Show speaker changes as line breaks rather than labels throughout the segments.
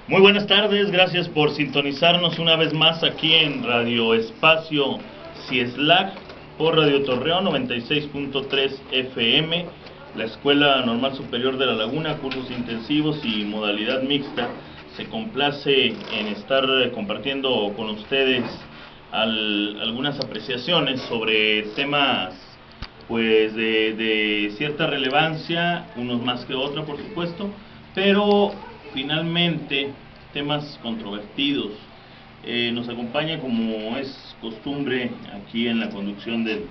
Muy buenas tardes, gracias por sintonizarnos una vez más aquí en Radio Espacio Cieslac por Radio Torreón 96.3 FM, la Escuela Normal Superior de La Laguna, cursos intensivos y modalidad mixta. Se complace en estar compartiendo con ustedes algunas apreciaciones sobre temas pues de cierta relevancia, unos más que otros por supuesto, pero finalmente temas controvertidos. Nos acompaña, como es costumbre, aquí en la conducción del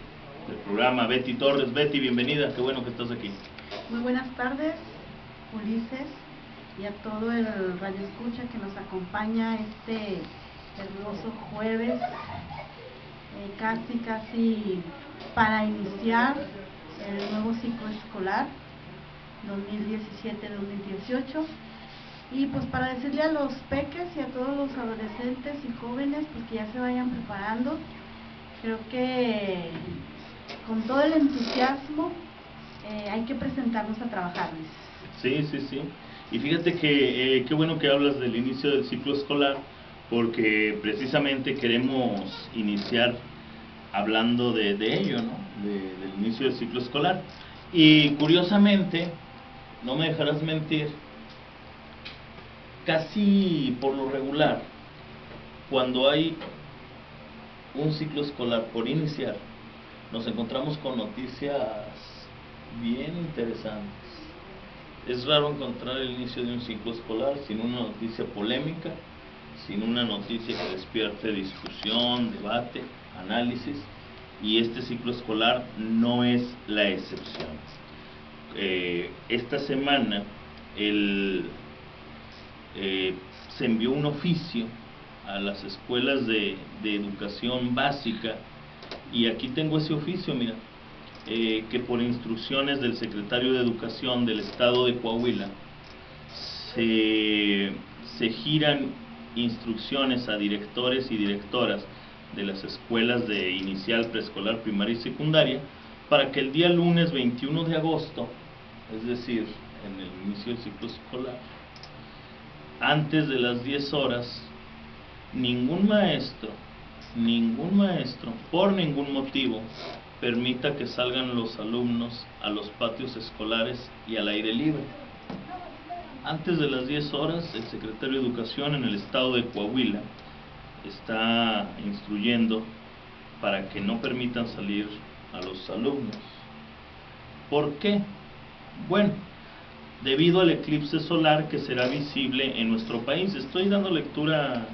programa, Betty Torres. Betty, bienvenida, qué bueno que estás aquí.
Muy buenas tardes, Ulises, y a todo el radio escucha que nos acompaña este hermoso jueves, casi para iniciar el nuevo ciclo escolar 2017-2018, y pues para decirle a los peques y a todos los adolescentes y jóvenes pues que ya se vayan preparando. Creo que con todo el entusiasmo hay que presentarnos a trabajar.
Sí. Y fíjate que qué bueno que hablas del inicio del ciclo escolar, porque precisamente queremos iniciar hablando de ello, ¿no? Del inicio del ciclo escolar. Y curiosamente, no me dejarás mentir, casi por lo regular, cuando hay un ciclo escolar por iniciar, nos encontramos con noticias bien interesantes. Es raro encontrar el inicio de un ciclo escolar sin una noticia polémica, sin una noticia que despierte discusión, debate, análisis, y este ciclo escolar no es la excepción. Esta semana se envió un oficio a las escuelas de educación básica, y aquí tengo ese oficio, mira, que por instrucciones del secretario de Educación del estado de Coahuila se giran instrucciones a directores y directoras de las escuelas de inicial, preescolar, primaria y secundaria, para que el día lunes 21 de agosto, es decir, en el inicio del ciclo escolar, antes de las 10 horas, ningún maestro, por ningún motivo, permita que salgan los alumnos a los patios escolares y al aire libre. Antes de las 10 horas, el secretario de Educación en el estado de Coahuila está instruyendo para que no permitan salir a los alumnos. ¿Por qué? Bueno, debido al eclipse solar que será visible en nuestro país. Estoy dando lectura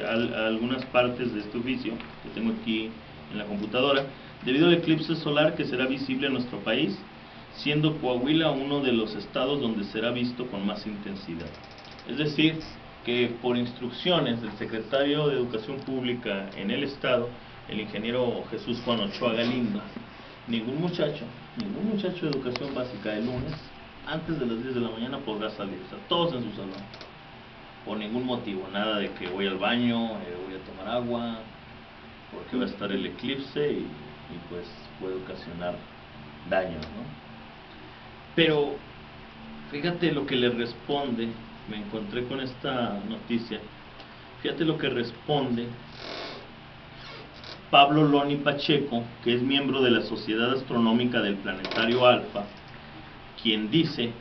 a algunas partes de este oficio que tengo aquí en la computadora. Debido al eclipse solar que será visible en nuestro país, siendo Coahuila uno de los estados donde será visto con más intensidad. Es decir, que por instrucciones del secretario de Educación Pública en el estado, el ingeniero Jesús Juan Ochoa Galindo, ningún muchacho de educación básica el lunes antes de las 10 de la mañana podrá salir, o sea, todos en su salón, por ningún motivo, nada de que voy al baño, voy a tomar agua, porque va a estar el eclipse y pues puede ocasionar daño, ¿no? Pero fíjate lo que le responde, me encontré con esta noticia, fíjate lo que responde Pablo Loni Pacheco, que es miembro de la Sociedad Astronómica del Planetario Alfa, quien dice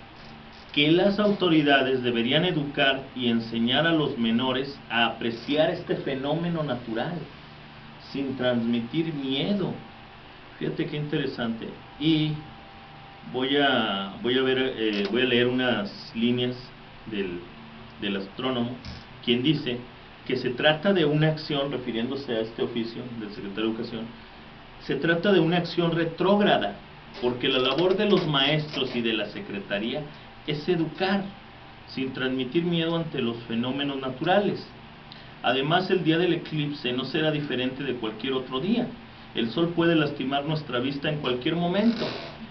que las autoridades deberían educar y enseñar a los menores a apreciar este fenómeno natural sin transmitir miedo. Fíjate qué interesante. Y voy a leer unas líneas del astrónomo, quien dice que se trata de una acción, refiriéndose a este oficio del secretario de Educación, se trata de una acción retrógrada, porque la labor de los maestros y de la secretaría es educar, sin transmitir miedo ante los fenómenos naturales. Además, el día del eclipse no será diferente de cualquier otro día. El sol puede lastimar nuestra vista en cualquier momento,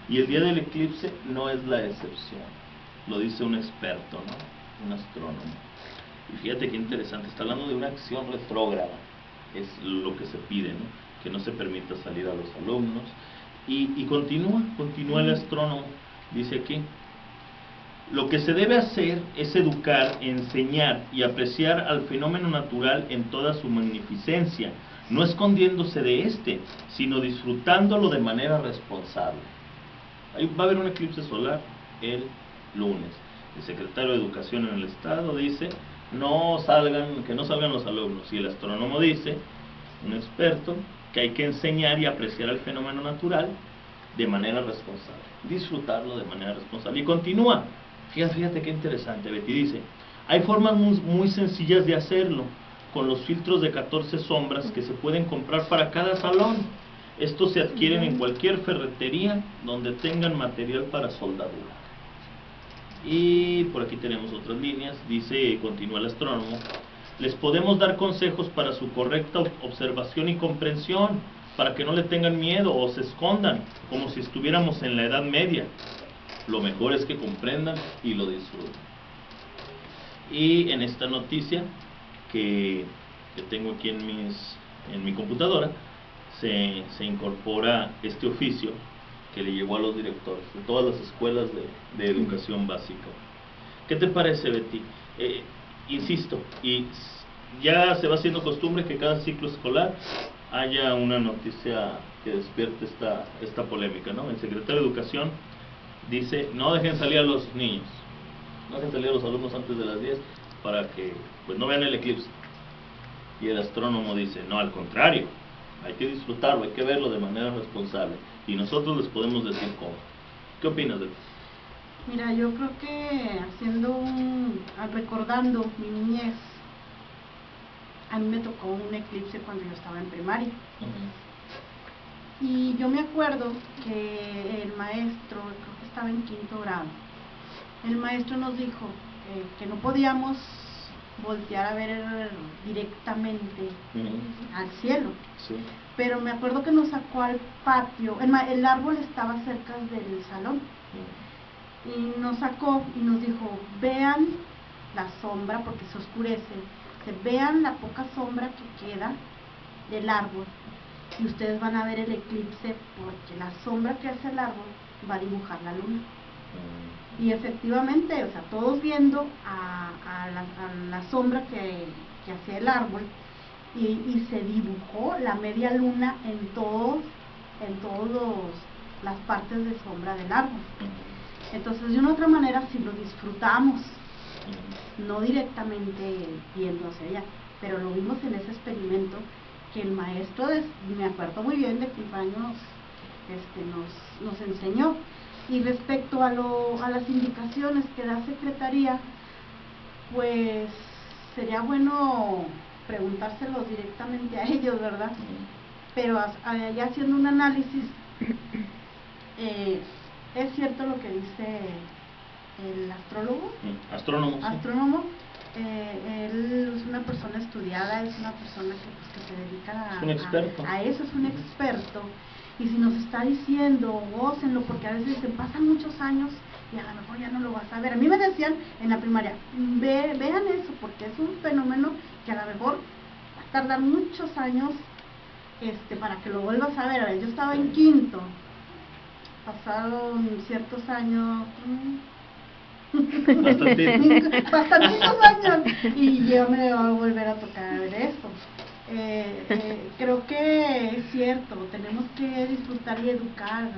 y el día del eclipse no es la excepción. Lo dice un experto, ¿no? Un astrónomo. Y fíjate qué interesante, está hablando de una acción retrógrada, es lo que se pide, ¿no? Que no se permita salir a los alumnos. Y continúa el astrónomo, dice aquí, Lo que se debe hacer es educar, enseñar y apreciar al fenómeno natural en toda su magnificencia, no escondiéndose de este, sino disfrutándolo de manera responsable. Ahí va a haber un eclipse solar el lunes. El secretario de Educación en el Estado dice que no salgan los alumnos, y el astrónomo dice, un experto, que hay que enseñar y apreciar el fenómeno natural de manera responsable, disfrutarlo de manera responsable. Y continúa, fíjate qué interesante, Betty dice, hay formas muy sencillas de hacerlo, con los filtros de 14 sombras que se pueden comprar para cada salón. Estos se adquieren en cualquier ferretería donde tengan material para soldadura. Y por aquí tenemos otras líneas, dice, continúa el astrónomo, les podemos dar consejos para su correcta observación y comprensión, para que no le tengan miedo o se escondan, como si estuviéramos en la Edad Media. Lo mejor es que comprendan y lo disfruten. Y en esta noticia que tengo aquí en mi computadora, se incorpora este oficio que le llegó a los directores de todas las escuelas de educación básica. ¿Qué te parece, Betty? Insisto, y ya se va haciendo costumbre que cada ciclo escolar haya una noticia que despierte esta polémica, ¿no? El secretario de Educación dice, no dejen salir a los niños, no dejen salir a los alumnos antes de las 10 para que pues no vean el eclipse. Y el astrónomo dice, no, al contrario, hay que disfrutarlo, hay que verlo de manera responsable, y nosotros les podemos decir cómo. ¿Qué opinas de eso?
Mira, yo creo que recordando mi niñez, a mí me tocó un eclipse cuando yo estaba en primaria. Y yo me acuerdo que el maestro, creo que estaba en 5º grado, el maestro nos dijo que no podíamos voltear a ver directamente al cielo.
Sí.
Pero me acuerdo que nos sacó al patio, el árbol estaba cerca del salón, y nos sacó y nos dijo, vean la sombra, porque se oscurece, vean la poca sombra que queda del árbol, y ustedes van a ver el eclipse, porque la sombra que hace el árbol va a dibujar la luna. Y efectivamente, o sea, todos viendo a la sombra que hacía el árbol, y se dibujó la media luna en todas las partes de sombra del árbol. Entonces, de una u otra manera, si lo disfrutamos, no directamente viendo hacia allá, pero lo vimos en ese experimento que el maestro, me acuerdo muy bien de qué años nos enseñó. Y respecto a las indicaciones que da Secretaría, pues sería bueno preguntárselos directamente a ellos, ¿verdad? Pero ya haciendo un análisis, es cierto lo que dice el astrónomo. Él es una persona estudiada, es una persona que se dedica a eso, es un experto. Y si nos está diciendo, gócenlo, porque a veces dicen, pasan muchos años y a lo mejor ya no lo vas a ver. A mí me decían en la primaria, vean eso, porque es un fenómeno que a lo mejor va a tardar muchos años para que lo vuelvas a ver. A ver, yo estaba en 5º, pasaron ciertos años, bastantitos años, y yo me voy a volver a tocar ver esto. Creo que es cierto, tenemos que disfrutar y educar,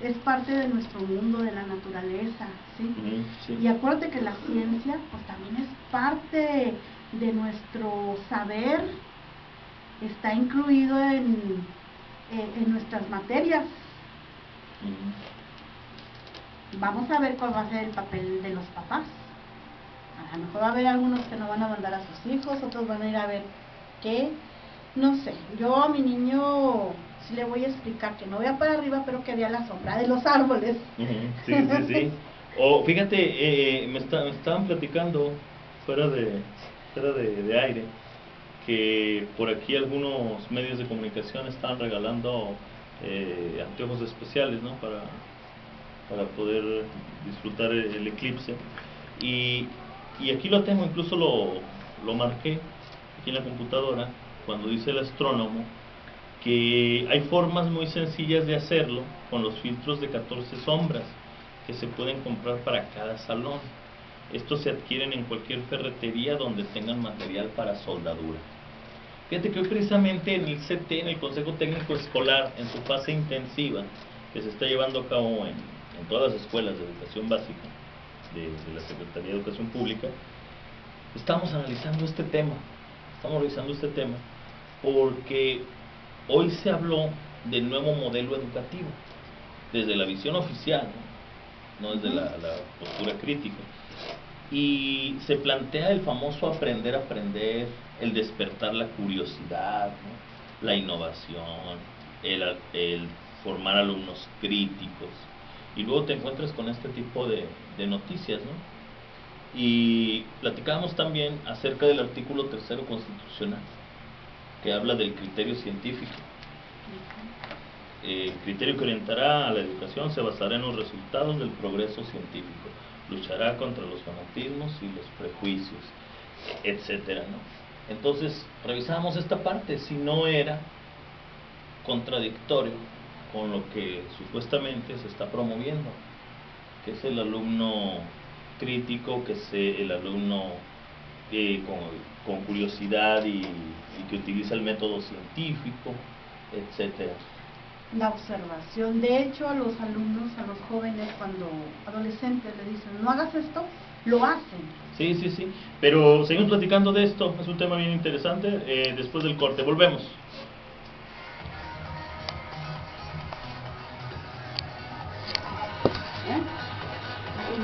es parte de nuestro mundo, de la naturaleza, ¿sí? Sí. Y acuérdate que la ciencia pues también es parte de nuestro saber, está incluido en nuestras materias. Vamos a ver cuál va a ser el papel de los papás. A lo mejor va a haber algunos que no van a mandar a sus hijos, otros van a ir a ver qué, no sé. Yo a mi niño sí le voy a explicar que no vea para arriba, pero que vea la sombra de los árboles.
Sí. O fíjate, me estaban platicando fuera de aire, que por aquí algunos medios de comunicación están regalando anteojos especiales, ¿no? Para poder disfrutar el eclipse. Y aquí lo tengo, incluso lo marqué aquí en la computadora, cuando dice el astrónomo que hay formas muy sencillas de hacerlo con los filtros de 14 sombras que se pueden comprar para cada salón. Estos se adquieren en cualquier ferretería donde tengan material para soldadura. Fíjate que hoy precisamente en el CT, en el Consejo Técnico Escolar, en su fase intensiva, que se está llevando a cabo en todas las escuelas de educación básica de la Secretaría de Educación Pública, estamos analizando este tema, porque hoy se habló del nuevo modelo educativo, desde la visión oficial, no desde la postura crítica, y se plantea el famoso aprender a aprender, el despertar la curiosidad, ¿no?, la innovación, el formar alumnos críticos, y luego te encuentras con este tipo de noticias, ¿no? Y platicábamos también acerca del artículo 3º constitucional, que habla del criterio científico. El criterio que orientará a la educación se basará en los resultados del progreso científico, luchará contra los fanatismos y los prejuicios, etcétera, ¿no? Entonces, revisábamos esta parte, si no era contradictorio con lo que supuestamente se está promoviendo, que es el alumno crítico, que es el alumno con curiosidad y que utiliza el método científico, etcétera.
La observación. De hecho, a los alumnos, a los jóvenes, cuando adolescentes le dicen no hagas esto, lo hacen.
Sí, pero seguimos platicando de esto, es un tema bien interesante. Después del corte, volvemos.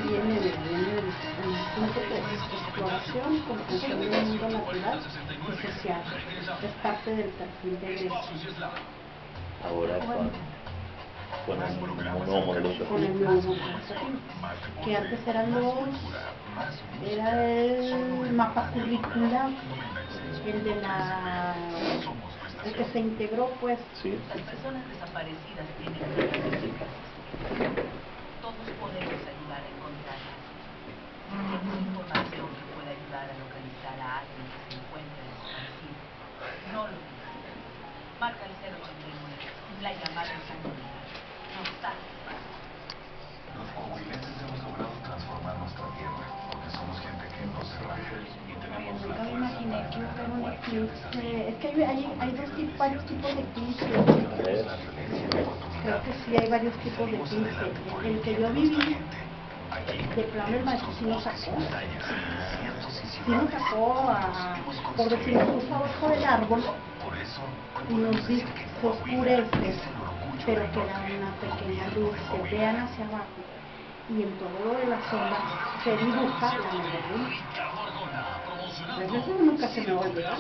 Viene el punto 3, exploración, comprensión del mundo natural y social. Es parte del perfil de egreso.
Ahora con el nuevo modelo educativo.
Con el nuevo modelo educativo, que antes era el mapa curricular, el que se integró, pues.
Sí.
Las personas desaparecidas tienen características. Todos podemos ayudar a encontrarlas. ¿Tienes información que pueda ayudar a localizar a alguien que se encuentre desaparecido? No lo olvides. Marca el 089. La llamada es anónima. No saltes más.
Los coahuilenses hemos logrado transformar nuestra tierra, porque somos gente que no se raja y tenemos la
Nunca me
fuerza
imaginé
para
que iba a haber un
luchar
eclipse. Es que hay varios tipos de eclipses. Creo que sí hay varios tipos de eclipse. El que yo viví, de plano el maestro sí nos sacó. Por decir, nos puso abajo del árbol y nos dice, se oscurece, pero queda una pequeña luz que vean hacia abajo. Y en todo lo de la sombra se dibuja la media luna. Pues eso nunca se me va a olvidar.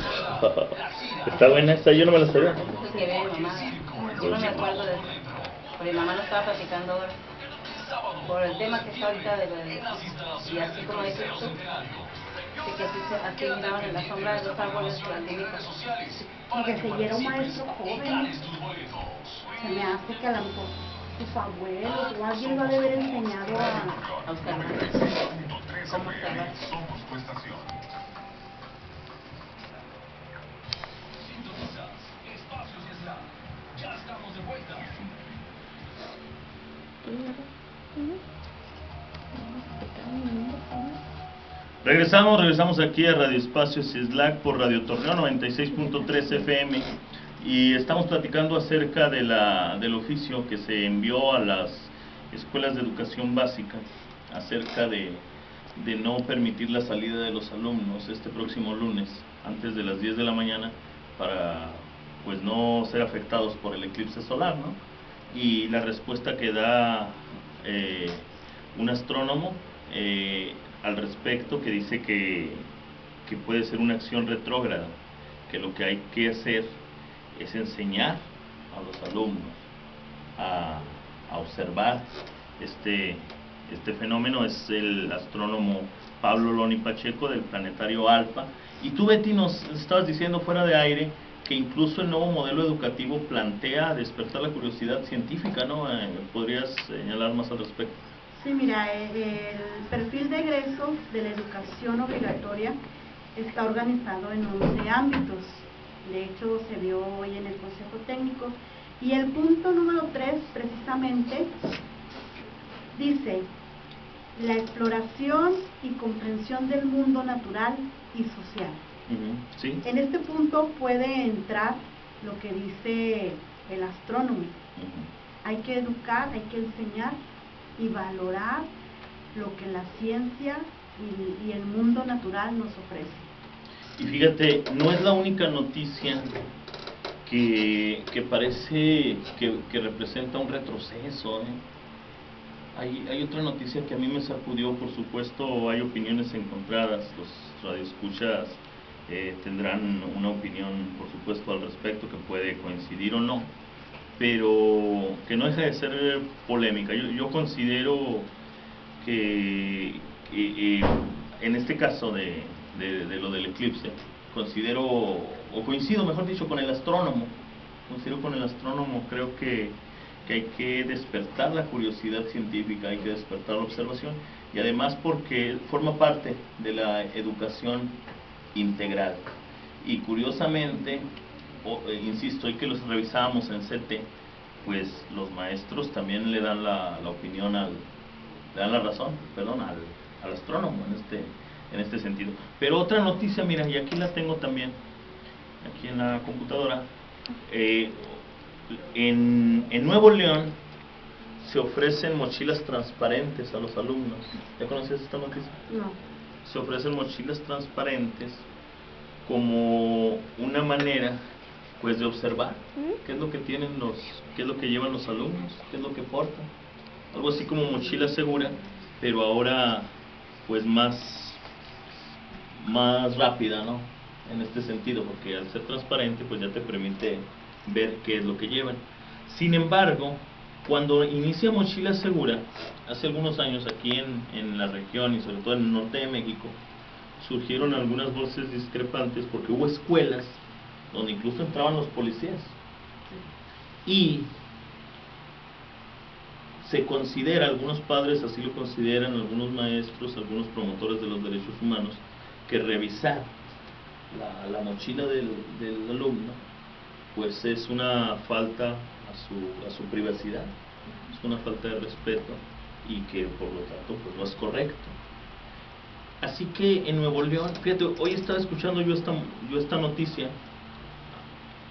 Está buena esta, yo no me la sabía.
Eso que ve mi mamá. Yo no me acuerdo de eso. Porque mi mamá lo estaba platicando ahora. Por el tema que está ahorita y así como dices tú, de que así miraban en la sombra de los árboles las lunitas.
Porque si era un maestro joven, se me hace que a lo mejor sus abuelos o alguien lo ha de haber enseñado
A observar. ¿Cómo observar?
Somos tu estación. Espacios y Slam. Ya estamos de vuelta.
Regresamos aquí a Radio Espacios y Slack por Radio Torreón 96.3 FM y estamos platicando acerca del oficio que se envió a las escuelas de educación básica acerca de no permitir la salida de los alumnos este próximo lunes antes de las 10 de la mañana para pues no ser afectados por el eclipse solar, ¿no? Y la respuesta que da un astrónomo al respecto, que dice que puede ser una acción retrógrada, que lo que hay que hacer es enseñar a los alumnos a observar este fenómeno. Es el astrónomo Pablo Loni Pacheco del planetario Alfa. Y tú, Betty, nos estabas diciendo fuera de aire que incluso el nuevo modelo educativo plantea despertar la curiosidad científica, ¿no? ¿Podrías señalar más al respecto?
Sí, mira, el perfil de egreso de la educación obligatoria está organizado en 11 ámbitos. De hecho, se vio hoy en el Consejo Técnico. Y el punto número 3, precisamente, Dice, la exploración y comprensión del mundo natural y social.
¿Sí?
En este punto puede entrar lo que dice el astrónomo. Hay que educar, hay que enseñar y valorar lo que la ciencia y el mundo natural nos ofrece.
Y fíjate, no es la única noticia que parece que representa un retroceso, Hay otra noticia que a mí me sacudió. Por supuesto, hay opiniones encontradas. Los radioescuchas tendrán una opinión, por supuesto, al respecto, que puede coincidir o no, pero que no deja de ser polémica. Yo considero que en este caso de lo del eclipse, considero, o coincido, mejor dicho, con el astrónomo. Creo que hay que despertar la curiosidad científica, hay que despertar la observación, y además porque forma parte de la educación integral. Y curiosamente, insisto, hoy que los revisamos en CT, pues los maestros también le dan la opinión le dan la razón, perdón, al astrónomo en este sentido. Pero otra noticia, mira, y aquí la tengo también, aquí en la computadora. En Nuevo León se ofrecen mochilas transparentes a los alumnos. ¿Ya conoces esta noticia?
No.
Se ofrecen mochilas transparentes como una manera, pues, de observar qué es lo que tienen qué es lo que llevan los alumnos, qué es lo que portan. Algo así como mochila segura, pero ahora pues más rápida, ¿no? En este sentido, porque al ser transparente pues ya te permite ver qué es lo que llevan. Sin embargo, cuando inicia Mochila Segura, hace algunos años aquí en la región y sobre todo en el norte de México, surgieron algunas voces discrepantes porque hubo escuelas donde incluso entraban los policías. Y se considera, algunos padres así lo consideran, algunos maestros, algunos promotores de los derechos humanos, que revisar la mochila del alumno pues es una falta a su privacidad, es una falta de respeto y que por lo tanto pues no es correcto. Así que en Nuevo León, fíjate, hoy estaba escuchando yo esta noticia,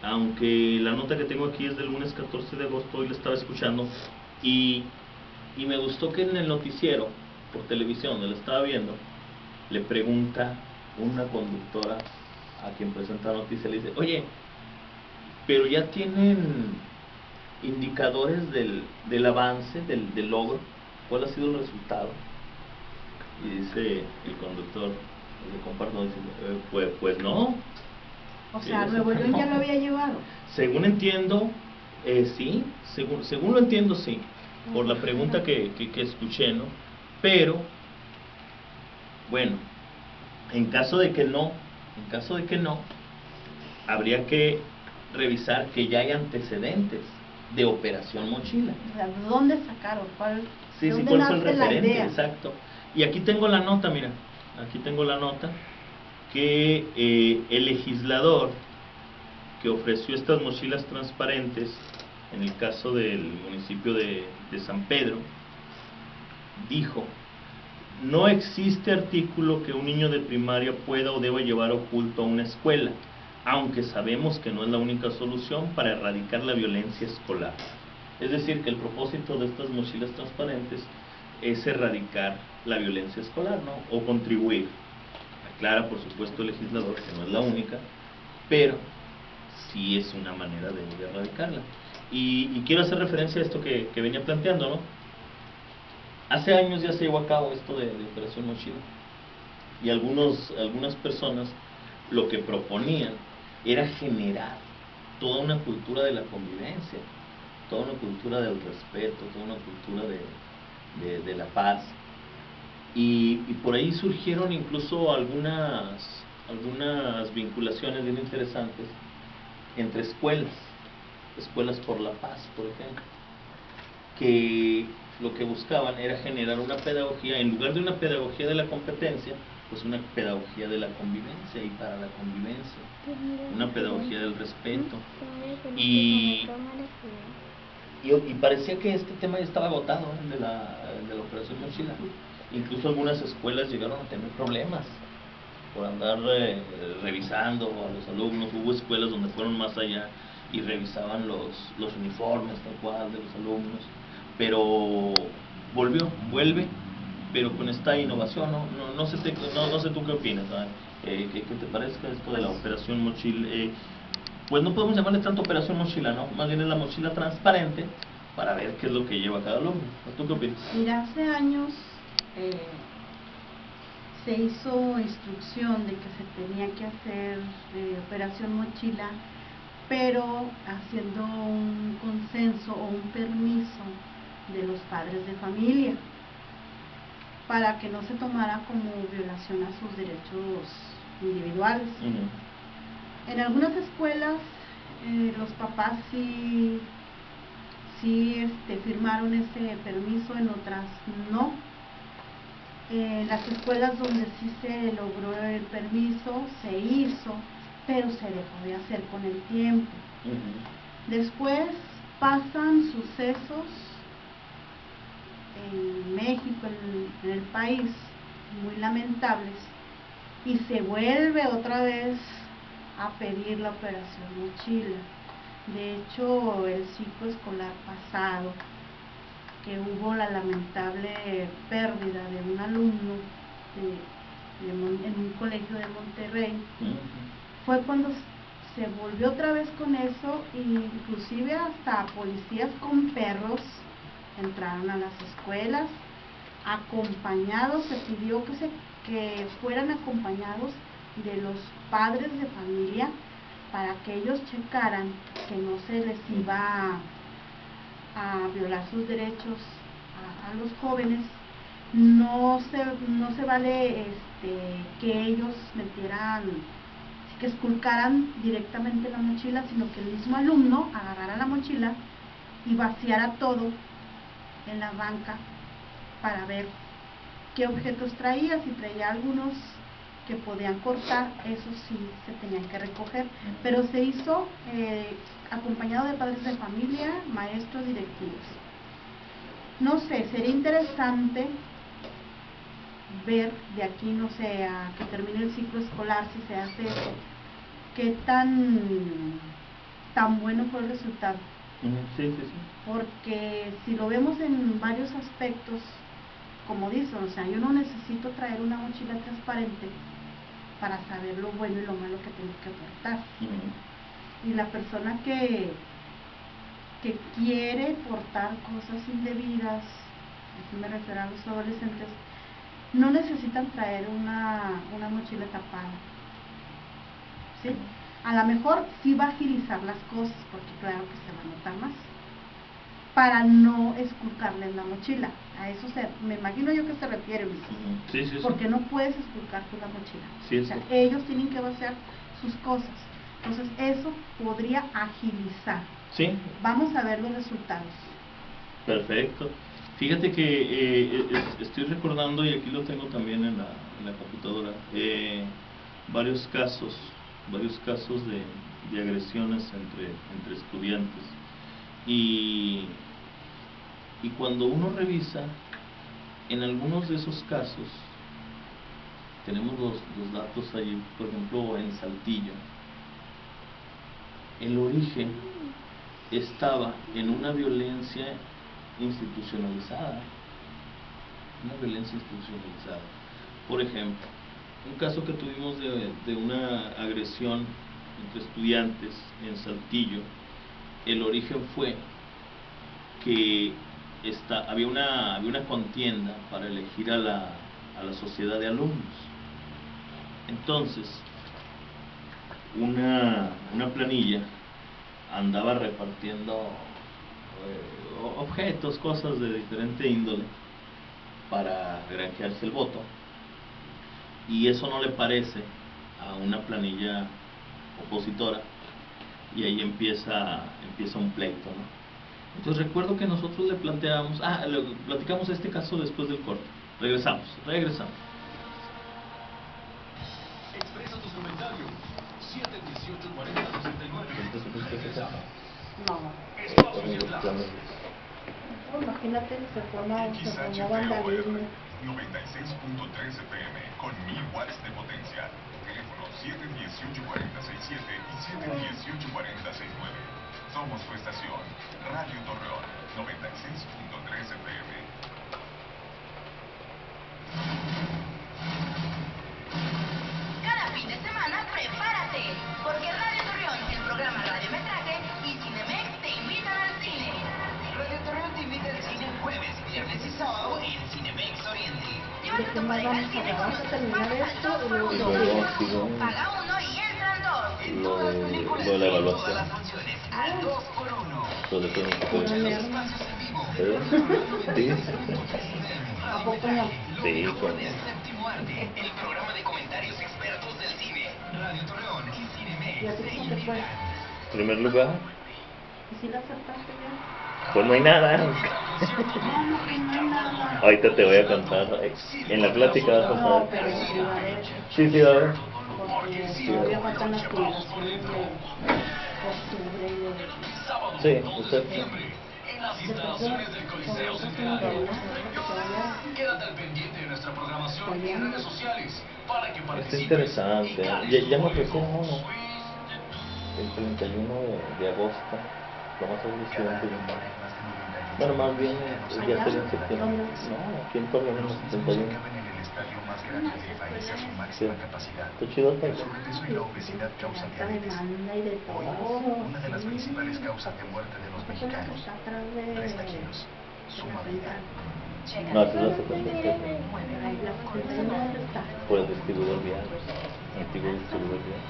aunque la nota que tengo aquí es del lunes 14 de agosto, hoy la estaba escuchando y me gustó que en el noticiero por televisión donde lo estaba viendo, le pregunta una conductora a quien presenta la noticia, le dice, oye, pero ya tienen indicadores del avance, del logro, ¿cuál ha sido el resultado? Y dice el conductor, le comparto, dice, pues no.
O sea, Nuevo León ya lo había llevado.
Según entiendo, sí, según lo entiendo, sí, por la pregunta que escuché, ¿no? Pero, bueno, en caso de que no, habría que revisar que ya hay antecedentes de Operación Mochila.
O sea, ¿dónde sacaron? ¿Cuál
Sí,
fue
el referente? Exacto. Y aquí tengo la nota, mira, que el legislador que ofreció estas mochilas transparentes, en el caso del municipio de San Pedro, dijo, no existe artículo que un niño de primaria pueda o deba llevar oculto a una escuela, aunque sabemos que no es la única solución para erradicar la violencia escolar. Es decir, que el propósito de estas mochilas transparentes es erradicar la violencia escolar, ¿no? O contribuir. Aclara, por supuesto, el legislador que no es la única, pero sí es una manera de erradicarla. Y quiero hacer referencia a esto que venía planteando, ¿no? Hace años ya se llevó a cabo esto de Operación Mochila, y algunas personas lo que proponían era generar toda una cultura de la convivencia, toda una cultura del respeto, toda una cultura de la paz, y por ahí surgieron incluso algunas vinculaciones bien interesantes entre escuelas por la paz, por ejemplo, que lo que buscaban era generar una pedagogía, en lugar de una pedagogía de la competencia, pues una pedagogía de la convivencia y para la convivencia, una pedagogía del respeto. Y y parecía que este tema ya estaba agotado, el de la Operación Mochila. Incluso algunas escuelas llegaron a tener problemas por andar revisando a los alumnos. Hubo escuelas donde fueron más allá y revisaban los uniformes tal cual de los alumnos, pero vuelve, pero con esta innovación, no sé tú qué opinas, ¿sabes? ¿Qué te parezca esto de la Operación Mochila? Pues no podemos llamarle tanto Operación Mochila, ¿no? Más bien es la mochila transparente para ver qué es lo que lleva cada alumno. ¿Tú qué opinas?
Mira, hace años se hizo instrucción de que se tenía que hacer Operación Mochila, pero haciendo un consenso o un permiso de los padres de familia, para que no se tomara como violación a sus derechos individuales. En algunas escuelas los papás sí firmaron ese permiso, en otras no. En las escuelas donde sí se logró el permiso, se hizo, pero se dejó de hacer con el tiempo. Después pasan sucesos en México, en el país, muy lamentables, y se vuelve otra vez a pedir la Operación Mochila. De hecho, el ciclo escolar pasado, que hubo la lamentable pérdida de un alumno en un colegio de Monterrey, fue cuando se volvió otra vez con eso, e inclusive hasta policías con perros entraron a las escuelas, acompañados. Se pidió que fueran acompañados de los padres de familia, para que ellos checaran que no se les iba a violar sus derechos a los jóvenes. No se vale que ellos metieran, que esculcaran directamente la mochila, sino que el mismo alumno agarrara la mochila y vaciara todo en la banca para ver qué objetos traía. Si traía algunos que podían cortar, esos sí se tenían que recoger, pero se hizo acompañado de padres de familia, maestros, directivos. No sé, sería interesante ver de aquí, no sé, a que termine el ciclo escolar, si se hace eso, qué tan bueno fue el resultado.
Sí.
Porque si lo vemos en varios aspectos, como dicen, o sea, yo no necesito traer una mochila transparente para saber lo bueno y lo malo que tengo que portar. Y la persona que quiere portar cosas indebidas, así me refiero a los adolescentes, no necesitan traer una mochila tapada, ¿sí? A lo mejor sí va a agilizar las cosas, porque claro que se va a notar más, para no esculcarles la mochila. A eso me imagino yo que se refiere, Luis.
Sí.
Porque no puedes esculcar tú la mochila.
Sí,
o sea, ellos tienen que vaciar sus cosas. Entonces eso podría agilizar.
Sí.
Vamos a ver los resultados.
Perfecto. Fíjate que estoy recordando, y aquí lo tengo también en la computadora, varios casos de agresiones entre estudiantes. Y cuando uno revisa, en algunos de esos casos, tenemos los datos ahí, por ejemplo, en Saltillo, el origen estaba en una violencia institucionalizada. Por ejemplo, un caso que tuvimos de una agresión entre estudiantes en Saltillo, el origen fue que había una contienda para elegir a la sociedad de alumnos. Entonces, una planilla andaba repartiendo objetos, cosas de diferente índole para granjearse el voto, y eso no le parece a una planilla opositora, y ahí empieza un pleito, ¿no? Entonces recuerdo que nosotros le planteamos, platicamos este caso después del corte. Regresamos.
Expresa tus comentarios. 718-40-69.
No.
Espacio Central.
imagínate, se formó
XHPOR
vandalismo.
96.3 FM con 1000 watts de potencia. Teléfono 718-4067 y 718-4069. Somos tu estación. Radio Torreón 96.3 FM.
Cada fin de semana prepárate, porque Radio Torreón, el programa Radiometraje y Cinemex te invitan al cine.
Radio Torreón te invita al cine jueves, viernes y sábado en Cinemex Oriente.
Lleva a tu pareja al cine con los espacios al 2 por 1. Paga uno y entran dos.
En todas las películas
lo de la
y
evaluación.
todas las funciones al 2 por 1.
Lo de todo un poco
Escucha
de...
los espacios en vivo.
Sí.
¿A poco no?
Sí,
Lo mejor
con...
del séptimo arte, el programa de comentarios expertos del cine. Radio Torreón y Cinemex
¿Y a ti
te
cómo te fue?
invitan.
Primer lugar,
¿Y si la acertaste ya?
pues no hay nada.
No hay nada.
Ahorita te voy a contar. En la plática vas a
No,
saber.
pero sí va a haber,
Sí, sí, va a ver.
porque todavía faltan las celebraciones de octubre y de...
Sí, usted.
En las instalaciones del Coliseo Centenario. Quédate al pendiente de nuestra programación y redes sociales para que
Está
participes.
interesante. Ya me ofrecieron uno. El 31 de agosto. Lo más seguro es que va a ser en marzo. Bueno, más bien ya sería en septiembre. No, aquí en Torreón en el 71.
Caben en el estadio más grande del país a su máxima capacidad.
Está chido, está
El
bien.
sobrepeso y la obesidad causan
Esta
diabetes.
demanda y de
Hoy,
todo.
una de las
sí.
principales causas de muerte de los
Esta es la que
mexicanos.
está atrás de...
30 kilos. Suma vida.
Checa
No, esta es la 77.
Ahí la 79 está.
Por el distribuidor vial. Antiguo distribuidor vial.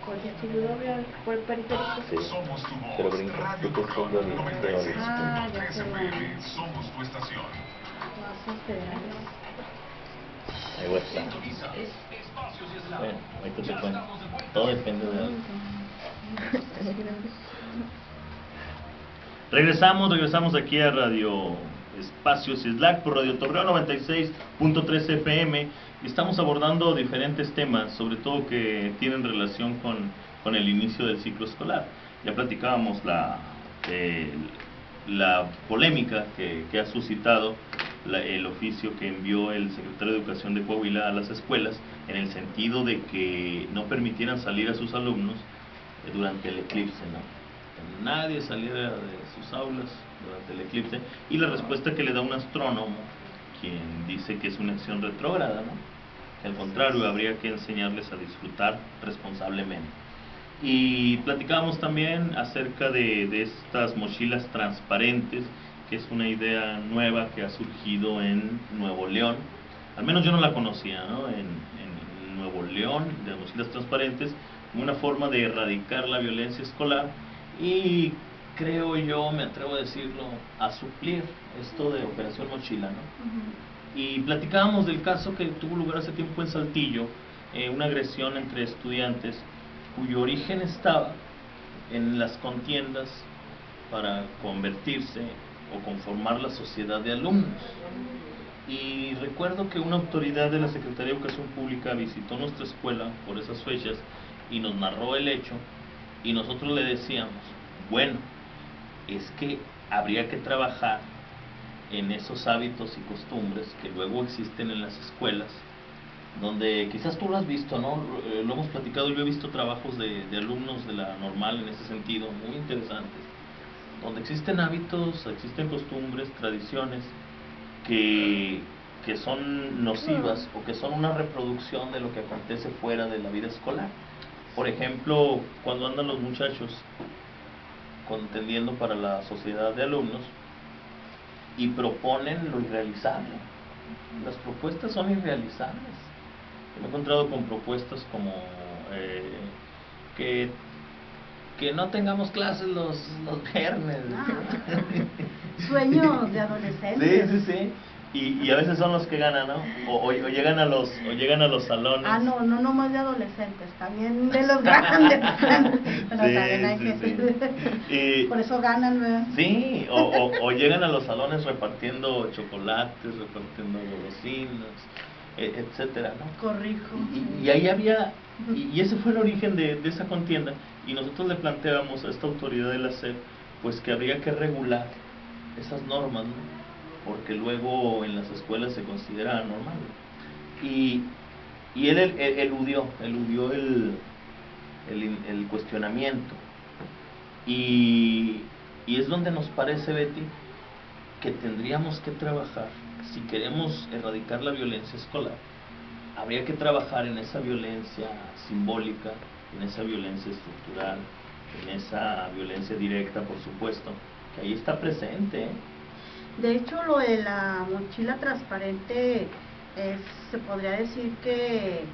Con distribuidor vial, por el periférico.
Sí.
Somos tu voz.
Pero brinca.
Radio
Tú te estás
Torreón
de
96.3 FM. Somos tu estación.
Pasos federales.
Ahí va a estar. Bueno, ahorita te cuento. Todo depende de... Regresamos aquí a Radio Espacios y Slack por Radio Torreón 96.3 FM y estamos abordando diferentes temas, sobre todo que tienen relación con el inicio del ciclo escolar. Ya platicábamos la polémica que ha suscitado el oficio que envió el secretario de Educación de Coahuila a las escuelas en el sentido de que no permitieran salir a sus alumnos durante el eclipse, ¿no? Que nadie saliera de sus aulas durante el eclipse, y la respuesta que le da un astrónomo, quien dice que es una acción retrógrada, ¿no? Que al contrario habría que enseñarles a disfrutar responsablemente. Y platicábamos también acerca de estas mochilas transparentes, que es una idea nueva que ha surgido en Nuevo León. Al menos yo no la conocía, ¿no? En Nuevo León, de mochilas transparentes, una forma de erradicar la violencia escolar y creo yo, me atrevo a decirlo, a suplir esto de Operación Mochila, ¿no? Y platicábamos del caso que tuvo lugar hace tiempo en Saltillo, una agresión entre estudiantes cuyo origen estaba en las contiendas para convertirse o conformar la sociedad de alumnos. Y recuerdo que una autoridad de la Secretaría de Educación Pública visitó nuestra escuela por esas fechas y nos narró el hecho, y nosotros le decíamos, bueno, es que habría que trabajar en esos hábitos y costumbres que luego existen en las escuelas, donde quizás tú lo has visto, ¿no? Lo hemos platicado, yo he visto trabajos de alumnos de la normal en ese sentido, muy interesantes, donde existen hábitos, existen costumbres, tradiciones que son nocivas o que son una reproducción de lo que acontece fuera de la vida escolar. Por ejemplo, cuando andan los muchachos contendiendo para la sociedad de alumnos y proponen lo irrealizable. Las propuestas son irrealizables. Me he encontrado con propuestas como que no tengamos clases los viernes.
Sueños de adolescentes.
Sí. Y a veces son los que ganan, ¿no? O llegan a los salones.
Ah, no más de adolescentes, también de los grandes. Bueno, también hay gente. Por eso ganan, ¿verdad?
Sí, o llegan a los salones repartiendo chocolates, repartiendo golosinas, etcétera, ¿no?
Corrijo.
Y ahí había, y ese fue el origen de esa contienda, y nosotros le planteábamos a esta autoridad de la SEP, pues que habría que regular esas normas, ¿no? Porque luego en las escuelas se considera normal. Y él eludió el cuestionamiento. Y es donde nos parece, Betty, que tendríamos que trabajar, si queremos erradicar la violencia escolar, habría que trabajar en esa violencia simbólica, en esa violencia estructural, en esa violencia directa, por supuesto, que ahí está presente, ¿eh?
De hecho, lo de la mochila transparente se podría decir que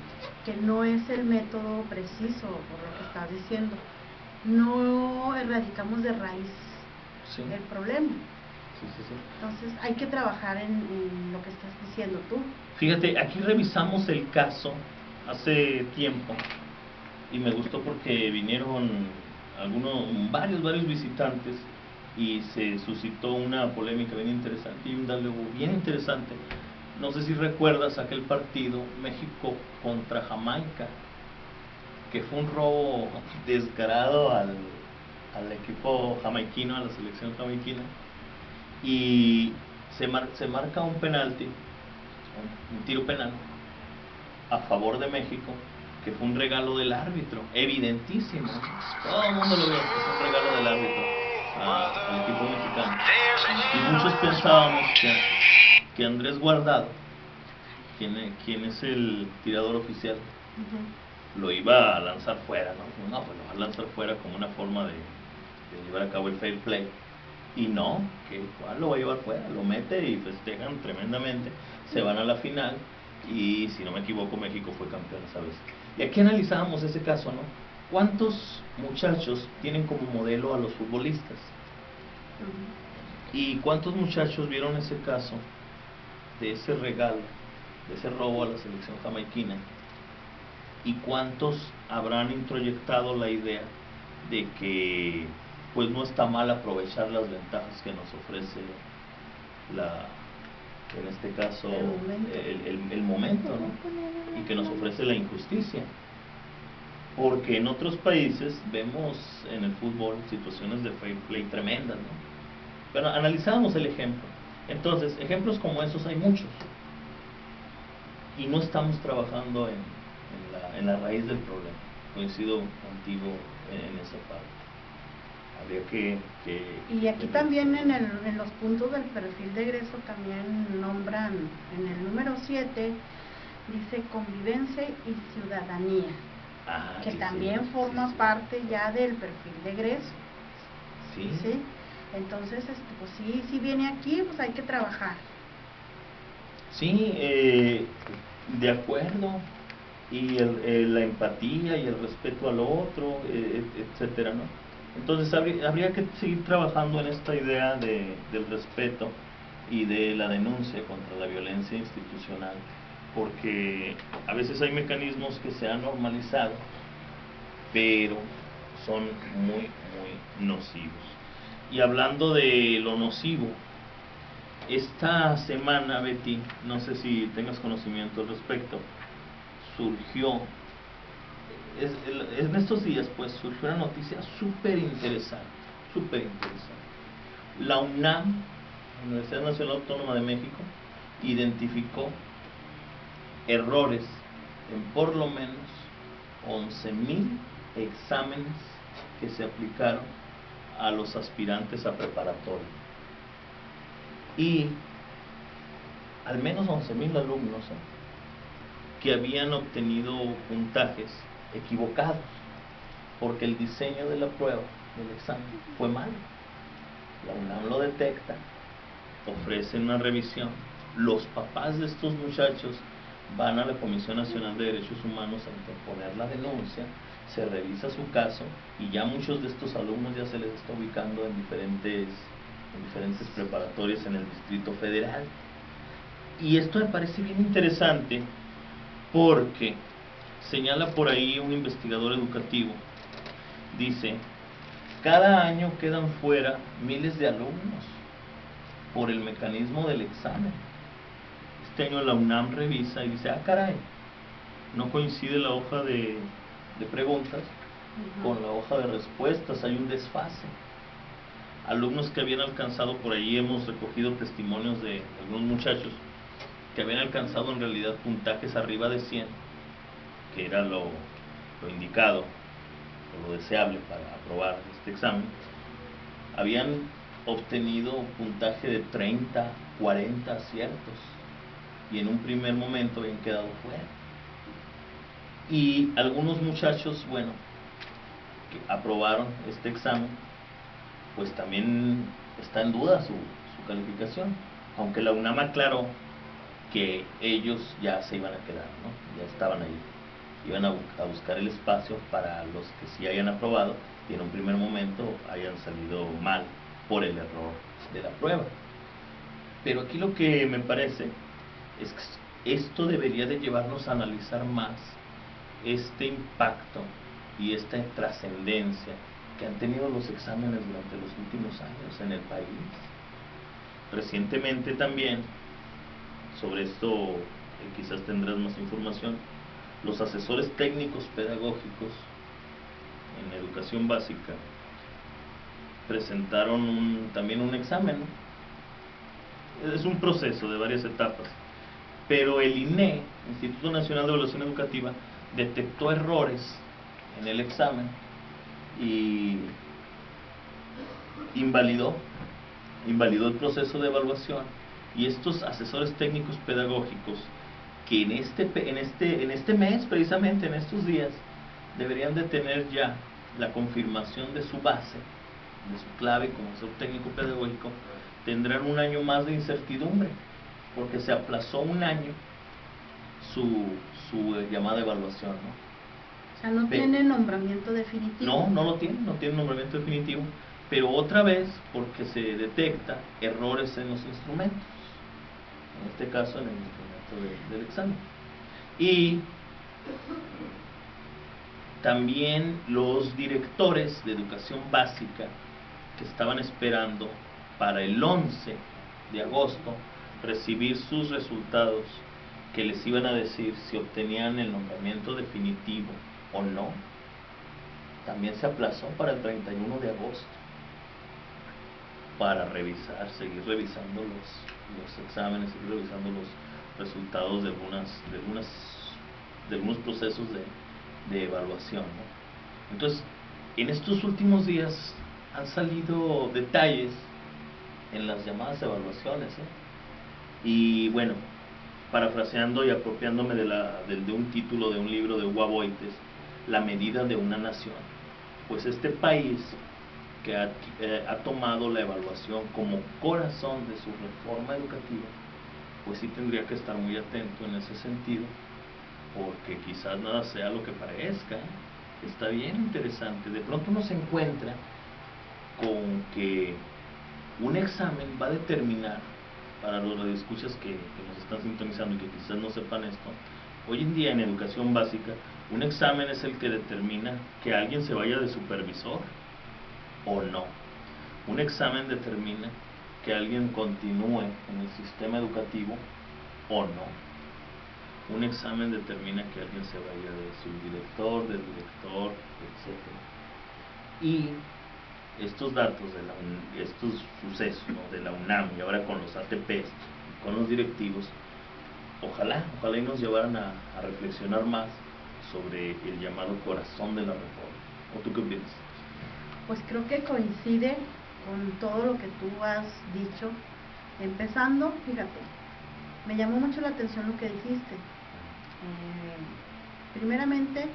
no es el método preciso, por lo que estás diciendo. No erradicamos de raíz
Sí.
el problema.
Sí.
Entonces hay que trabajar en lo que estás diciendo tú.
Fíjate, aquí revisamos el caso hace tiempo y me gustó porque vinieron varios visitantes y se suscitó una polémica bien interesante y un diálogo bien interesante. No sé si recuerdas aquel partido México contra Jamaica, que fue un robo descarado al equipo jamaiquino, a la selección jamaiquina, y se marca un penalti, un tiro penal a favor de México, que fue un regalo del árbitro, evidentísimo, todo el mundo lo vio, que fue un regalo del árbitro al equipo mexicano. Y muchos pensábamos que Andrés Guardado, quien es el tirador oficial, lo iba a lanzar fuera, ¿no? No, pues lo va a lanzar fuera como una forma de llevar a cabo el fair play. Y no, que igual lo va a llevar fuera, lo mete y festejan tremendamente, se van a la final y, si no me equivoco, México fue campeón esa vez. Y aquí analizábamos ese caso, ¿no? ¿Cuántos muchachos tienen como modelo a los futbolistas? ¿Y cuántos muchachos vieron ese caso de ese regalo, de ese robo a la selección jamaiquina? ¿Y cuántos habrán introyectado la idea de que pues no está mal aprovechar las ventajas que nos ofrece en este caso el momento, ¿no? Y que nos ofrece la injusticia? Porque en otros países vemos en el fútbol situaciones de fair play tremendas, ¿no? Pero analizábamos el ejemplo. Entonces, ejemplos como esos hay muchos. Y no estamos trabajando en la raíz del problema. Coincido contigo en esa parte. Habría que
y aquí también en los puntos del perfil de egreso también nombran, en el número 7 dice convivencia y ciudadanía, que también forma parte ya del perfil de egreso. Sí. Entonces, pues sí viene aquí, pues hay que trabajar.
Sí, de acuerdo. Y la empatía y el respeto al otro, etcétera, ¿no? Entonces habría que seguir trabajando en esta idea del respeto y de la denuncia contra la violencia institucional, porque a veces hay mecanismos que se han normalizado, pero son muy nocivos. Y hablando de lo nocivo, esta semana, Betty, no sé si tengas conocimiento al respecto, surgió, en estos días pues surgió una noticia súper interesante. La UNAM, Universidad Nacional Autónoma de México, identificó errores en por lo menos 11,000 exámenes que se aplicaron a los aspirantes a preparatoria. Y al menos 11,000 alumnos que habían obtenido puntajes equivocados, porque el diseño de la prueba, del examen, fue malo. La UNAM lo detecta, ofrece una revisión, los papás de estos muchachos van a la Comisión Nacional de Derechos Humanos a interponer la denuncia, se revisa su caso y ya muchos de estos alumnos ya se les está ubicando en diferentes preparatorias en el Distrito Federal. Y esto me parece bien interesante porque señala por ahí un investigador educativo, dice, cada año quedan fuera miles de alumnos por el mecanismo del examen. Este año la UNAM revisa y dice, caray, no coincide la hoja de preguntas con la hoja de respuestas, hay un desfase. alumnos que habían alcanzado, por ahí hemos recogido testimonios de algunos muchachos que habían alcanzado en realidad puntajes arriba de 100, que era lo indicado o lo deseable para aprobar este examen. Habían obtenido un puntaje de 30, 40 aciertos y en un primer momento habían quedado fuera. Y algunos muchachos, bueno, que aprobaron este examen, pues también está en duda su calificación, aunque la UNAM aclaró que ellos ya se iban a quedar, ¿no? Ya estaban ahí, iban a buscar el espacio para los que sí hayan aprobado y en un primer momento hayan salido mal por el error de la prueba. Pero aquí lo que me parece es que esto debería de llevarnos a analizar más este impacto y esta trascendencia que han tenido los exámenes durante los últimos años en el país. Recientemente también, sobre esto quizás tendrás más información, los asesores técnicos pedagógicos en educación básica presentaron también un examen, ¿no? Es un proceso de varias etapas, pero el INE, Instituto Nacional de Evaluación Educativa, detectó errores en el examen y invalidó el proceso de evaluación. Y estos asesores técnicos pedagógicos, que en este mes, precisamente en estos días, deberían de tener ya la confirmación de su base, de su clave como asesor técnico pedagógico, tendrán un año más de incertidumbre, porque se aplazó un año su llamada evaluación, ¿no?
O sea, no tiene nombramiento definitivo.
No lo tiene, no tiene nombramiento definitivo, pero otra vez porque se detecta errores en los instrumentos, en este caso en el instrumento del examen. Y también los directores de educación básica que estaban esperando para el 11 de agosto recibir sus resultados, que les iban a decir si obtenían el nombramiento definitivo o no, también se aplazó para el 31 de agosto para seguir revisando los exámenes, seguir revisando los resultados de algunos procesos de evaluación, ¿no? Entonces, en estos últimos días han salido detalles en las llamadas evaluaciones, y bueno, parafraseando y apropiándome de un título de un libro de Hugo Aboites, La medida de una nación, pues este país que ha tomado la evaluación como corazón de su reforma educativa, pues sí tendría que estar muy atento en ese sentido, porque quizás nada sea lo que parezca, ¿eh? Está bien interesante. De pronto uno se encuentra con que un examen va a determinar, para los radioescuchas que nos están sintonizando y que quizás no sepan esto, hoy en día en educación básica, un examen es el que determina que alguien se vaya de supervisor o no. Un examen determina que alguien continúe en el sistema educativo o no. Un examen determina que alguien se vaya de subdirector, del director, etc. Y estos datos, estos sucesos, ¿no?, de la UNAM y ahora con los ATPs, con los directivos, ojalá y nos llevaran a reflexionar más sobre el llamado corazón de la reforma. ¿O tú qué opinas?
Pues creo que coincide con todo lo que tú has dicho. Empezando, fíjate, me llamó mucho la atención lo que dijiste. Primeramente,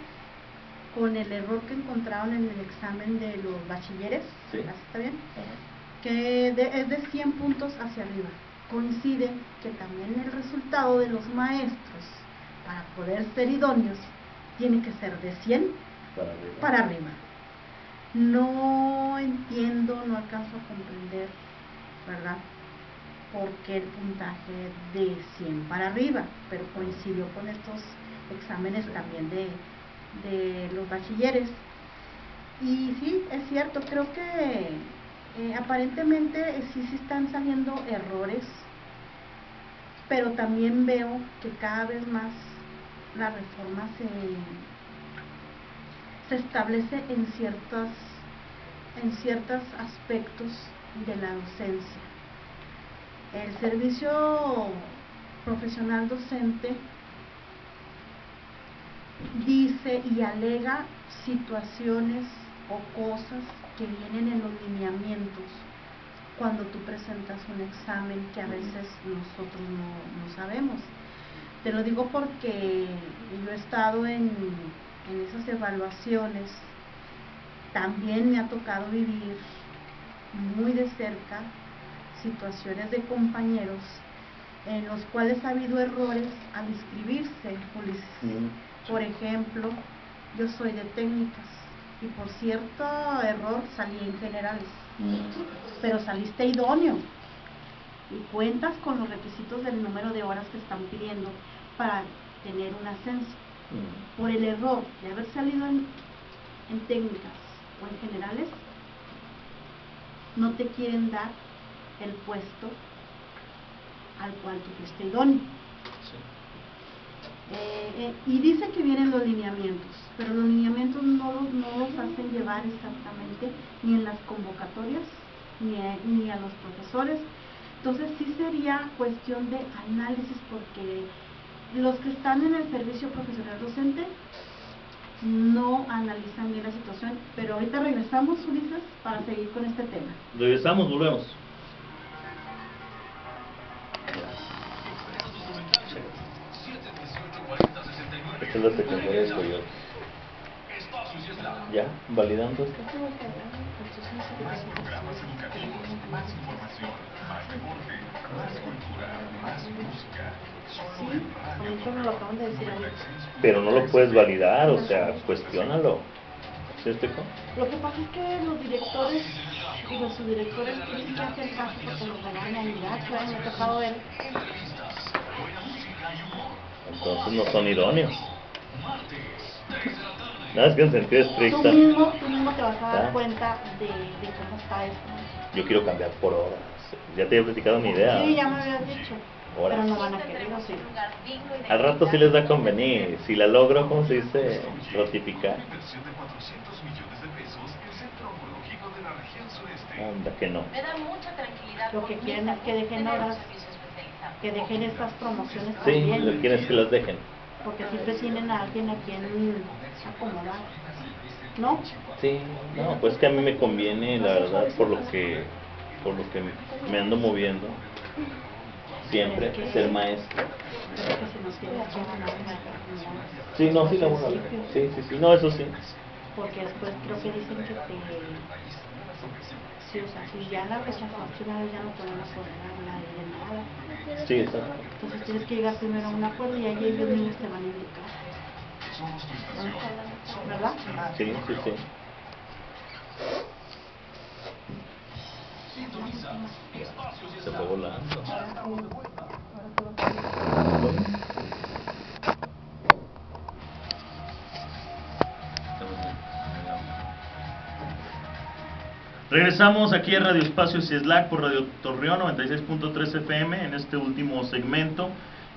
con el error que encontraron en el examen de los bachilleres,
¿sí?
¿Está bien? Que es de 100 puntos hacia arriba. Coincide que también el resultado de los maestros, para poder ser idóneos, tiene que ser de 100 para arriba. No entiendo, no alcanzo a comprender, ¿verdad?, por qué el puntaje de 100 para arriba, pero coincidió con estos exámenes también de los bachilleres. Y sí, es cierto, creo que aparentemente sí están saliendo errores, pero también veo que cada vez más la reforma se establece en en ciertos aspectos de la docencia. El servicio profesional docente dice y alega situaciones o cosas que vienen en los lineamientos cuando tú presentas un examen que a veces nosotros no sabemos. Te lo digo porque yo he estado en esas evaluaciones. También me ha tocado vivir muy de cerca situaciones de compañeros en los cuales ha habido errores al inscribirse, Ulises. Por ejemplo, yo soy de técnicas y por cierto error salí en generales, pero saliste idóneo y cuentas con los requisitos del número de horas que están pidiendo para tener un ascenso. Por el error de haber salido en técnicas o en generales, no te quieren dar el puesto al cual tú fuiste idóneo. Y dice que vienen los lineamientos, pero los lineamientos no los hacen llevar exactamente ni en las convocatorias ni a los profesores. Entonces sí sería cuestión de análisis, porque los que están en el servicio profesional docente no analizan bien la situación. Pero ahorita regresamos, Ulises, para seguir con este tema.
Regresamos, volvemos. Esta es la secundaria de Coyotes. ¿Ya? ¿Validando esto?
Más programas educativos, más información, más deporte, más cultura, más música. Solo en Radio.
Pero no lo puedes validar, o sea, cuestiónalo. ¿Sí explicó?
Lo que pasa es que los directores y los subdirectores tienen que hacer caso porque los regañan y ya, me ha tocado ver.
Entonces no son idóneos. Nada, es que en sentido estricto.
Tú mismo te vas a dar cuenta de cómo está esto.
Yo quiero cambiar por horas. Ya te he platicado mi idea.
Sí, ya me habías dicho.
Horas.
Pero no van a querer, ¿o sí?
Al rato sí les da a convenir. Si la logro, ¿cómo se dice? Ratificar.
Inversión de 400 millones de pesos en Centro Oncológico de la región sureste.
Anda que no.
Me da mucha tranquilidad.
Lo que
por
quieren
mi
es que
salud,
dejen
tener un
horas,
servicio especializado.
que dejen estas promociones
Sí,
también.
lo que quieren es que las dejen.
Porque siempre tienen a alguien a quien acomodar, ¿no?
Sí, no, pues que a mí me conviene, la verdad, por lo que me ando moviendo. Siempre ser maestro.
Pero que se nos tiene que ganar una oportunidad.
Sí, no, sí, la voy a ver. Sí, no, eso sí.
Porque después creo que dicen que sí, o sea, si ya la rechazaste una vez, ya no podemos hablar de nada.
Sí, exacto.
Entonces tienes que llegar primero a un acuerdo y ahí ellos mismos te van a indicar. ¿Verdad?
Sí. Se fue volando. Regresamos aquí a Radio Espacios y Slack por Radio Torreón 96.3 FM en este último segmento,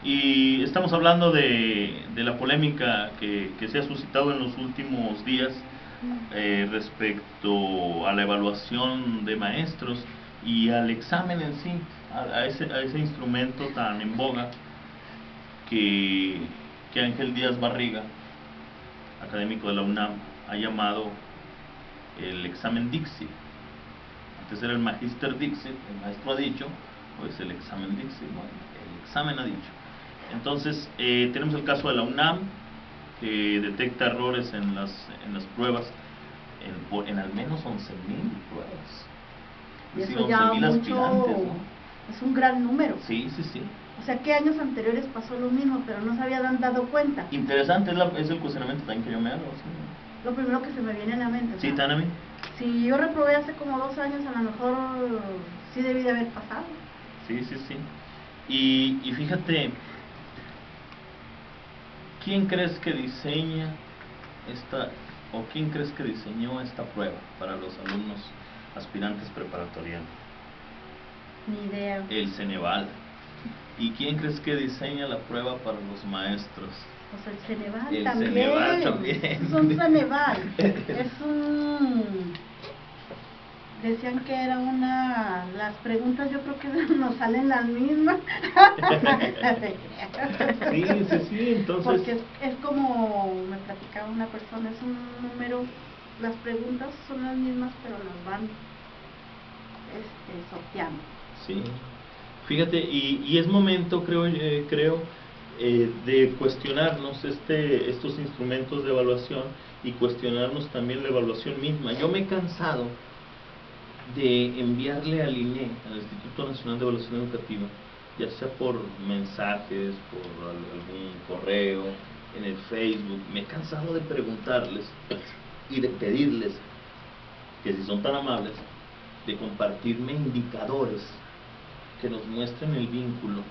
y estamos hablando de la polémica que se ha suscitado en los últimos días respecto a la evaluación de maestros y al examen en sí, a ese instrumento tan en boga que Ángel Díaz Barriga, académico de la UNAM, ha llamado el examen Dixit. Antes era el Magister Dixit, el maestro ha dicho, pues el examen Dixit, bueno, el examen ha dicho. Entonces, tenemos el caso de la UNAM, que detecta errores en las pruebas, en al menos 11.000 pruebas.
Y
Es decir,
eso ya
11.000 aspirantes, ¿no?
Es un gran número.
Sí.
O sea, que años anteriores pasó lo mismo, pero no se habían dado cuenta.
Interesante es el cuestionamiento también que yo me hago. ¿Sí?
Lo primero que se me viene a la mente.
Sí, tan a mí.
Si yo reprobé hace como 2 años, a lo mejor sí debí de haber pasado.
Sí. Y fíjate, ¿quién crees que diseña quién crees que diseñó esta prueba para los alumnos aspirantes preparatorianos?
Ni idea.
El Ceneval. ¿Y quién crees que diseña la prueba para los maestros?
Pues el Ceneval
El
también.
Ceneval también.
Es un Ceneval. Es un decían que era las preguntas yo creo que nos salen las mismas.
Sí, entonces...
Porque es como me platicaba una persona, es un número, las preguntas son las mismas pero las van sorteando.
Sí, fíjate, y es momento, creo, de cuestionarnos estos instrumentos de evaluación y cuestionarnos también la evaluación misma. Yo me he cansado de enviarle al INE, al Instituto Nacional de Evaluación Educativa, ya sea por mensajes, por algún correo, en el Facebook, me he cansado de preguntarles y de pedirles que si son tan amables, de compartirme indicadores que nos muestren el vínculo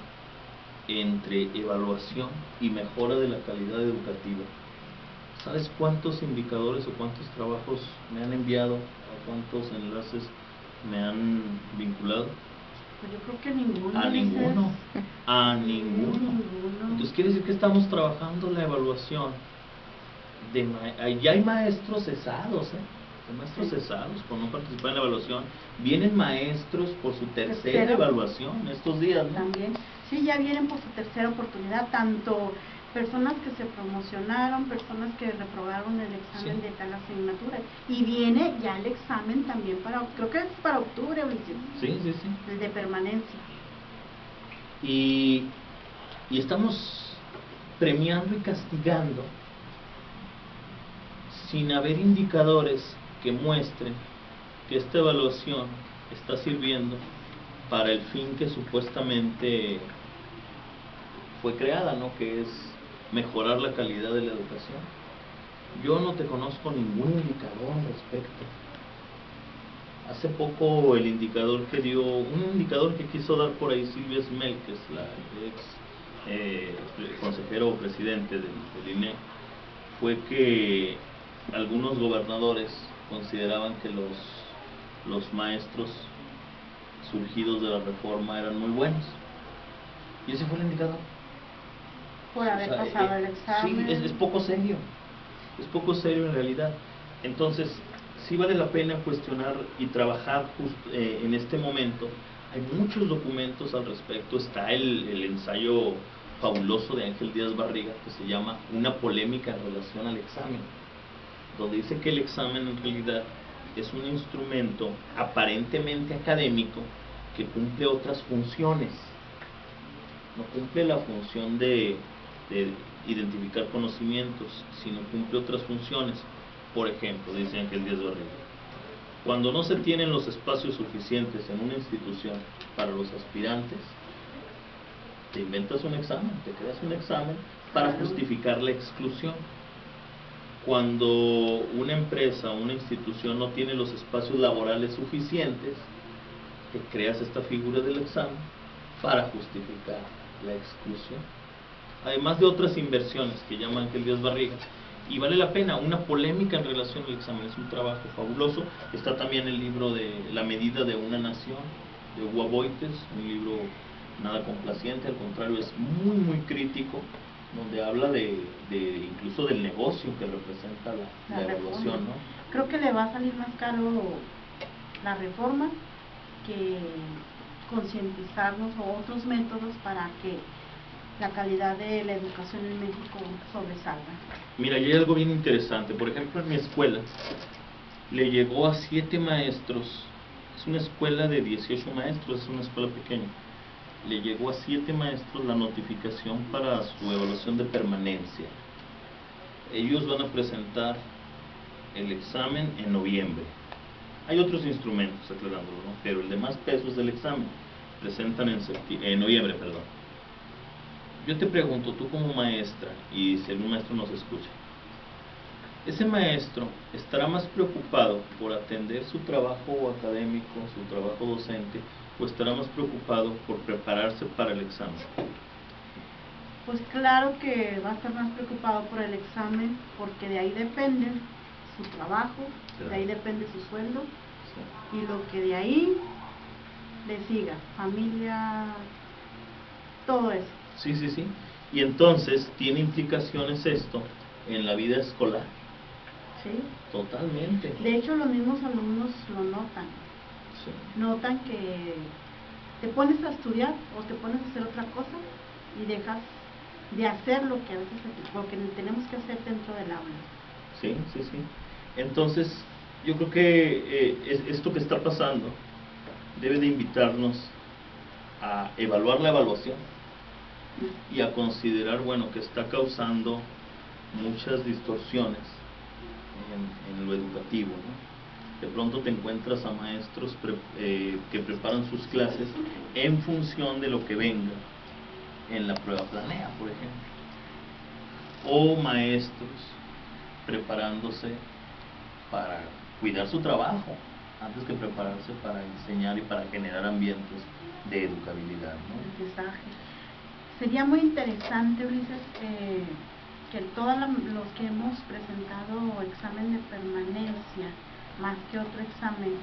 entre evaluación y mejora de la calidad educativa. ¿Sabes cuántos indicadores o cuántos trabajos me han enviado o cuántos enlaces me han vinculado?
Pues yo creo que ninguno.
A ninguno. A ninguno. Entonces quiere decir que estamos trabajando la evaluación. Ya hay maestros cesados, Hay maestros cesados por no participar en la evaluación. Vienen maestros por su tercera evaluación estos días, ¿no?
También. Sí, ya vienen por su tercera oportunidad, tanto personas que se promocionaron, personas que reprobaron el examen de tal asignatura. Y viene ya el examen también creo que es para octubre, Ulises.
Sí.
El de permanencia.
Y estamos premiando y castigando sin haber indicadores que muestren que esta evaluación está sirviendo para el fin que supuestamente fue creada, ¿no? Que es mejorar la calidad de la educación. Yo no te conozco ningún indicador al respecto. Hace poco un indicador que quiso dar por ahí Silvia Smel, que es la ex consejero o presidente del INE, fue que algunos gobernadores consideraban que los maestros surgidos de la reforma eran muy buenos. Y ese fue el indicador.
Por haber pasado el examen.
Sí, es poco serio. Es poco serio en realidad. Entonces, sí vale la pena cuestionar y trabajar en este momento. Hay muchos documentos al respecto. Está el ensayo fabuloso de Ángel Díaz Barriga, que se llama Una polémica en relación al examen, donde dice que el examen en realidad es un instrumento aparentemente académico que cumple otras funciones. No cumple la función de identificar conocimientos, sino cumple otras funciones. Por ejemplo, dice Ángel Díaz Barriga, cuando no se tienen los espacios suficientes en una institución para los aspirantes, te inventas un examen, te creas un examen para justificar la exclusión. Cuando una empresa o una institución no tiene los espacios laborales suficientes, te creas esta figura del examen para justificar la exclusión. Además de otras inversiones que llama Ángel Díaz Barriga, y vale la pena, una polémica en relación al examen, es un trabajo fabuloso. Está también el libro de La medida de una nación, de Hugo Boites, un libro nada complaciente, al contrario, es muy crítico, donde habla incluso del negocio que representa la evaluación, ¿no?
Creo que le va a salir más caro la reforma que concientizarnos o otros métodos para que la calidad de la educación en México sobresalga.
Mira, y hay algo bien interesante. Por ejemplo, en mi escuela le llegó a 7 maestros, es una escuela de 18 maestros, es una escuela pequeña, le llegó a 7 maestros la notificación para su evaluación de permanencia. Ellos van a presentar el examen en noviembre. Hay otros instrumentos, aclarándolo, ¿no? Pero el de más peso es el examen. Presentan en noviembre, perdón. Yo te pregunto, tú como maestra, y si algún maestro nos escucha, ¿ese maestro estará más preocupado por atender su trabajo académico, su trabajo docente, o estará más preocupado por prepararse para el examen?
Pues claro que va a estar más preocupado por el examen, porque de ahí depende su trabajo, de ahí depende su sueldo, y lo que de ahí le siga, familia, todo eso.
Sí. Y entonces tiene implicaciones esto en la vida escolar.
Sí.
Totalmente.
De hecho, los mismos alumnos lo notan.
Sí.
notan que te pones a estudiar o te pones a hacer otra cosa y dejas de hacer lo que a veces tenemos que hacer dentro del aula.
Sí, sí, sí. Entonces, yo creo que esto que está pasando debe de invitarnos a evaluar la evaluación y a considerar, bueno, que está causando muchas distorsiones en lo educativo, ¿no? De pronto te encuentras a maestros que preparan sus clases en función de lo que venga en la prueba planea, por ejemplo, o maestros preparándose para cuidar su trabajo antes que prepararse para enseñar y para generar ambientes de educabilidad, ¿no?
Aprendizaje. Sería muy interesante, Ulises, que todos los que hemos presentado examen de permanencia, más que otro examen,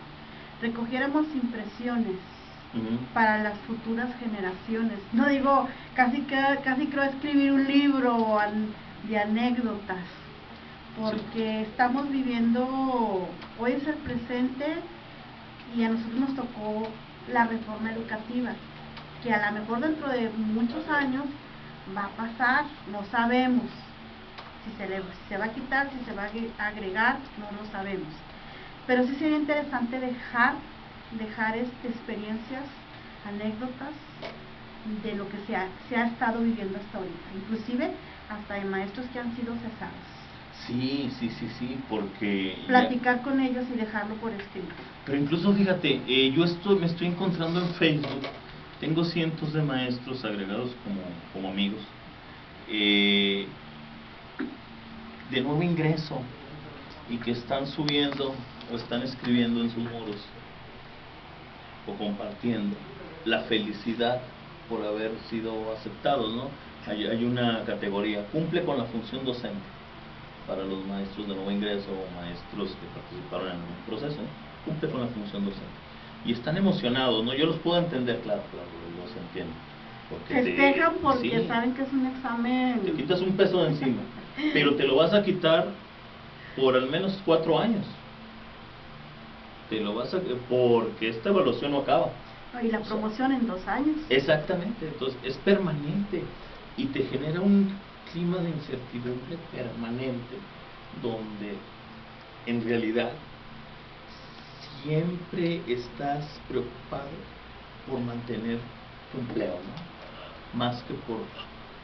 recogiéramos impresiones para las futuras generaciones. No digo, casi creo escribir un libro de anécdotas, porque estamos viviendo, hoy es el presente y a nosotros nos tocó la reforma educativa, que a lo mejor dentro de muchos años va a pasar, no sabemos si se va a quitar, si se va a agregar, no lo sabemos, pero sí sería interesante dejar experiencias, anécdotas de lo que se ha estado viviendo hasta ahorita, inclusive hasta de maestros que han sido cesados.
Sí, sí, sí, sí, porque...
platicar con ellos y dejarlo por escrito.
Pero incluso fíjate, me estoy encontrando en Facebook, tengo cientos de maestros agregados como amigos, de nuevo ingreso, y que están subiendo o están escribiendo en sus muros o compartiendo la felicidad por haber sido aceptados, ¿no? Hay una categoría, cumple con la función docente, para los maestros de nuevo ingreso o maestros que participaron en un proceso, cumple con la función docente. Y están emocionados, ¿no? Yo los puedo entender, claro, los entiendo.
Festejan porque saben que es un examen.
Te quitas un peso de encima, pero te lo vas a quitar por al menos 4 años. Porque esta evaluación no acaba.
Y la promoción en 2 años.
Exactamente, entonces es permanente y te genera un clima de incertidumbre permanente donde en realidad siempre estás preocupado por mantener tu empleo, ¿no? Más que por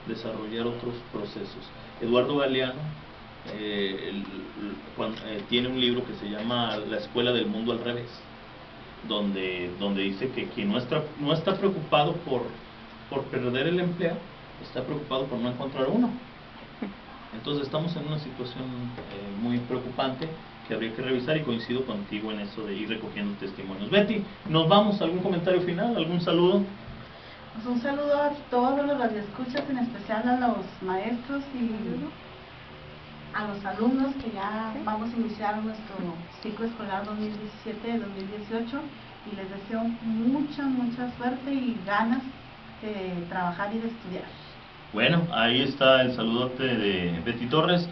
desarrollar otros procesos. Eduardo Galeano tiene un libro que se llama La Escuela del Mundo al Revés, donde dice que quien no está preocupado por perder el empleo, está preocupado por no encontrar uno. Entonces estamos en una situación muy preocupante que habría que revisar, y coincido contigo en eso de ir recogiendo testimonios. Betty, ¿nos vamos? ¿Algún comentario final? ¿Algún saludo?
Pues un saludo a todos los radioescuchas, en especial a los maestros y a los alumnos, que ya vamos a iniciar nuestro ciclo escolar 2017-2018, y les deseo mucha suerte y ganas de trabajar y de estudiar.
Bueno, ahí está el saludote de Betty Torres.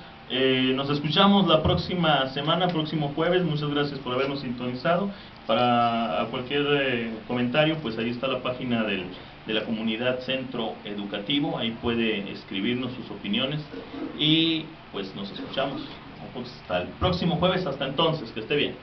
Nos escuchamos la próxima semana, próximo jueves. Muchas gracias por habernos sintonizado. Para cualquier comentario, pues ahí está la página de la comunidad Centro Educativo. Ahí puede escribirnos sus opiniones y pues nos escuchamos hasta el próximo jueves. Hasta entonces, que esté bien.